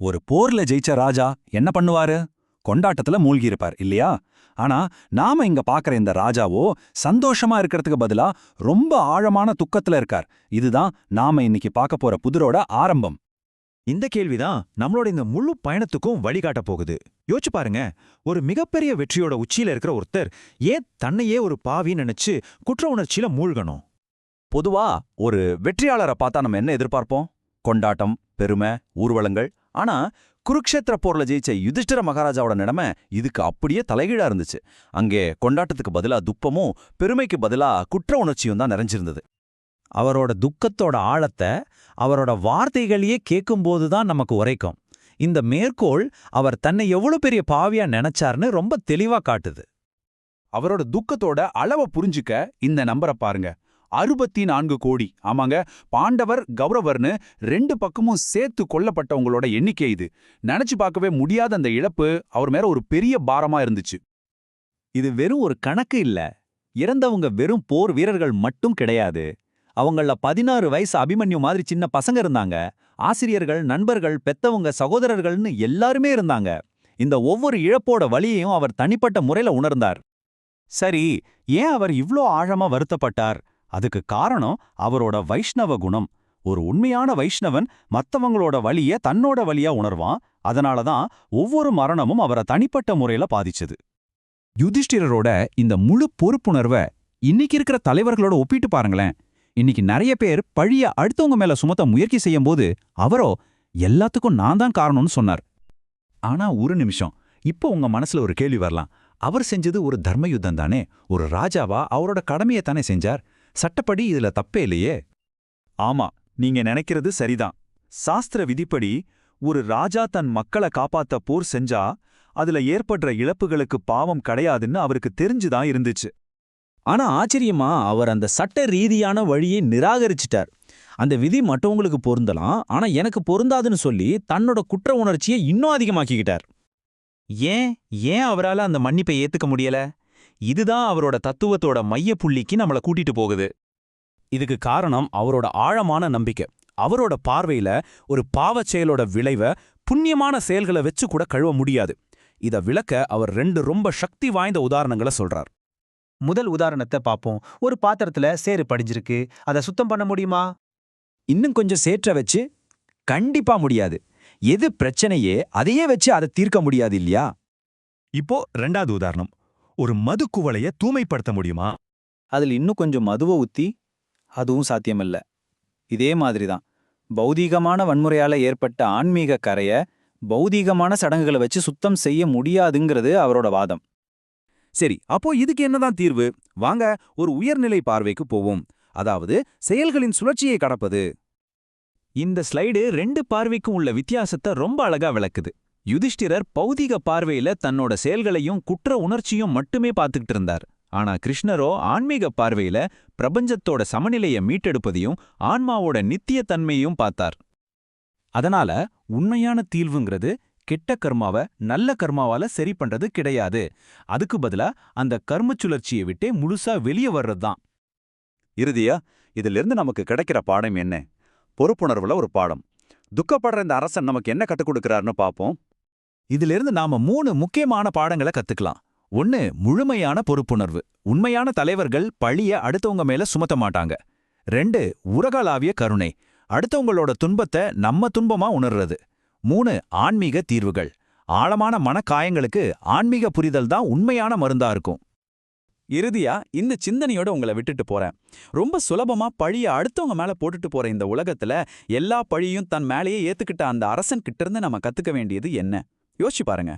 ஒரு போர்ல ஜெயிச்ச ராஜா என்ன பண்ணுவாரு? கொண்டாட்டத்துல மூழ்கியிருப்பார் இல்லையா? ஆனா நாம இங்க பாக்குற இந்த ராஜாவோ சந்தோஷமா இருக்கிறதுக்கு பதிலா ரொம்ப ஆழமான துக்கத்துல இருக்கார். இதுதான் நாம இன்னைக்கு பார்க்க போற புதிரோட ஆரம்பம். இந்த கேள்விதான் நம்மளோட இந்த முழு பயணத்துக்கும் வழிகாட்ட போகுது. யோசிச்சு பாருங்க, ஒரு மிகப்பெரிய வெற்றியோட உச்சியில இருக்கிற ஒருத்தர் ஏன் தன்னையே ஒரு பாவின்னு நினைச்சு குற்ற உணர்ச்சியில மூழ்கணும்? பொதுவா ஒரு வெற்றியாளரை பார்த்தா நம்ம என்ன எதிர்பார்ப்போம்? கொண்டாட்டம், பெருமை, ஊர்வலங்கள். ஆனா குருக்ஷேத்திர போர்ல ஜெயிச்ச யுதிஷ்டிர மகாராஜாவோட நிலைமை இதுக்கு அப்படியே தலைகீழா இருந்துச்சு. அங்கே கொண்டாட்டத்துக்கு பதிலா துப்பமும் பெருமைக்கு பதிலா குற்ற உணர்ச்சியும் தான் நிறைஞ்சிருந்தது. அவரோட துக்கத்தோட ஆழத்தை அவரோட வார்த்தைகளையே கேட்கும்போது தான் நமக்கு உரைக்கும். இந்த மேற்கோள் அவர் தன்னை எவ்வளவு பெரிய பாவியா நினைச்சார்னு ரொம்ப தெளிவா காட்டுது. அவரோட துக்கத்தோட அளவை புரிஞ்சுக்க இந்த நம்பரை பாருங்க. 64 கோடி. ஆமாங்க, பாண்டவர் கௌரவர்னு 2 பக்கமும் சேர்த்து கொல்லப்பட்டவங்களோட எண்ணிக்கை இது. நினைச்சு பார்க்கவே முடியாத அந்த இழப்பு அவர் மேல ஒரு பெரிய பாரமா இருந்துச்சு. இது வெறும் ஒரு கணக்கு இல்ல. இறந்தவங்க வெறும் போர் வீரர்கள் மட்டும் கிடையாது. அவங்கள 16 வயசு அபிமன்யு மாதிரி சின்ன பசங்க இருந்தாங்க. ஆசிரியர்கள், நண்பர்கள், பெத்தவங்க, சகோதரர்கள்னு எல்லாருமே இருந்தாங்க. இந்த ஒவ்வொரு இழப்போட வலியையும் அவர் தனிப்பட்ட முறையில உணர்ந்தார். சரி, ஏன் அவர் இவ்ளோ ஆழமா வருத்தப்பட்டார்? அதுக்கு காரணம் அவரோட வைஷ்ணவ குணம். ஒரு உண்மையான வைஷ்ணவன் மத்தவங்களோட வலிய தன்னோட வலியா உணர்வான். அதனாலதான் ஒவ்வொரு மரணமும் அவரை தனிப்பட்ட முறையில பாதிச்சது. யுதிஷ்டிரரோட இந்த முழு பொறுப்புணர்வை இன்னைக்கு இருக்கிற தலைவர்களோட ஒப்பிட்டு பாருங்களேன். இன்னைக்கு நிறைய பேர் பழிய அடுத்தவங்க மேல சுமத்த முயற்சி செய்யும்போது அவரோ எல்லாத்துக்கும் நான் தான் காரணம்னு சொன்னார். ஆனா ஒரு நிமிஷம், இப்போ உங்க மனசுல ஒரு கேள்வி வரலாம். அவர் செஞ்சது ஒரு தர்ம யுத்தம் தானே? ஒரு ராஜாவா அவரோட கடமையை தானே செஞ்சார். சட்டப்படி இதுல தப்பே இல்லையே. ஆமா, நீங்க நினைக்கிறது சரிதான். சாஸ்திர விதிப்படி ஒரு ராஜா தன் மக்களை காப்பாத்த போர் செஞ்சா அதுல ஏற்படுற இழப்புகளுக்கு பாவம் கிடையாதுன்னு அவருக்கு தெரிஞ்சுதான் இருந்துச்சு. ஆனா ஆச்சரியமா அவர் அந்த சட்ட ரீதியான வழியை நிராகரிச்சிட்டார். அந்த விதி மற்றவங்களுக்கு பொருந்தலாம், ஆனா எனக்கு பொருந்தாதுன்னு சொல்லி தன்னோட குற்ற உணர்ச்சியை இன்னும் அதிகமாக்கிக்கிட்டார். ஏன் ஏன் அவரால் அந்த மன்னிப்பை ஏத்துக்க முடியல? இதுதான் அவரோட தத்துவத்தோட மைய புள்ளிக்கு நம்மள கூட்டிட்டு போகுது. இதுக்கு காரணம் அவரோட ஆழமான நம்பிக்கை. அவரோட பார்வையில ஒரு பாவச் செயலோட விளைவை புண்ணியமான செயல்களை வச்சு கூட கழுவ முடியாது. இத விளக்க அவர் 2 ரொம்ப சக்தி வாய்ந்த உதாரணங்களை சொல்றார். முதல் உதாரணத்தை பாப்போம். ஒரு பாத்திரத்துல சேறு படிஞ்சிருக்கு, அதை சுத்தம் பண்ண முடியுமா? இன்னும் கொஞ்சம் சேற்ற வச்சு கண்டிப்பா முடியாது. எது பிரச்சனையே அதையே வச்சு அதை தீர்க்க முடியாது இல்லையா? இப்போ 2வது உதாரணம். ஒரு மது குவளைய தூய்மைப்படுத்த முடியுமா? அதில் இன்னும் கொஞ்சம் மதுவை ஊத்தி, அதுவும் சாத்தியமில்ல. இதே மாதிரிதான் பௌதீகமான வன்முறையால ஏற்பட்ட ஆன்மீக கரைய பௌதீகமான சடங்குகளை வச்சு சுத்தம் செய்ய முடியாதுங்கிறது அவரோட வாதம். சரி, அப்போ இதுக்கு என்னதான் தீர்வு? வாங்க ஒரு உயர்நிலை பார்வைக்கு போவோம். அதாவது செயல்களின் சுழற்சியை கடப்பது. இந்த ஸ்லைடு 2 பார்வைக்கும் உள்ள வித்தியாசத்தை ரொம்ப அழகா விளக்குது. யுதிஷ்டிரர் பௌதிக பார்வையில தன்னோட செயல்களையும் குற்ற உணர்ச்சியும் மட்டுமே பார்த்துக்கிட்டு இருந்தார். ஆனா கிருஷ்ணரோ ஆன்மீக பார்வையில பிரபஞ்சத்தோட சமநிலையை மீட்டெடுப்பதையும் ஆன்மாவோட நித்திய தன்மையையும் பார்த்தார். அதனால உண்மையான தீர்வுங்கிறது கெட்ட கர்மாவை நல்ல கர்மாவால சரி பண்றது கிடையாது. அதுக்கு பதிலா அந்த கர்ம சுழற்சியை விட்டே முழுசா வெளியே வர்றதுதான். இறுதியா இதிலிருந்து நமக்கு கிடைக்கிற பாடம் என்ன? பொறுப்புணர்வுல ஒரு பாடம். துக்கப்படுற இந்த அரசன் நமக்கு என்ன கத்துக் கொடுக்கிறாருன்னு பாப்போம். இதிலிருந்து நாம 3 முக்கியமான பாடங்களை கத்துக்கலாம். 1, முழுமையான பொறுப்புணர்வு. உண்மையான தலைவர்கள் பழிய அடுத்தவங்க மேல சுமத்த மாட்டாங்க. 2, உலகளாவிய கருணை. அடுத்தவங்களோட துன்பத்தை நம்ம துன்பமா உணர்றது. 3, ஆன்மீக தீர்வுகள். ஆழமான மனக்காயங்களுக்கு ஆன்மீக புரிதல் தான் உண்மையான மருந்தா இருக்கும். இறுதியா இந்த சிந்தனையோட உங்களை விட்டுட்டு போறேன். ரொம்ப சுலபமா பழிய அடுத்தவங்க மேல போட்டுட்டு போற இந்த உலகத்துல எல்லா பழியும் தன் மேலேயே ஏத்துக்கிட்ட அந்த அரசன் கிட்ட இருந்து நம்ம கத்துக்க வேண்டியது என்ன? யோசிச்சு பாருங்க.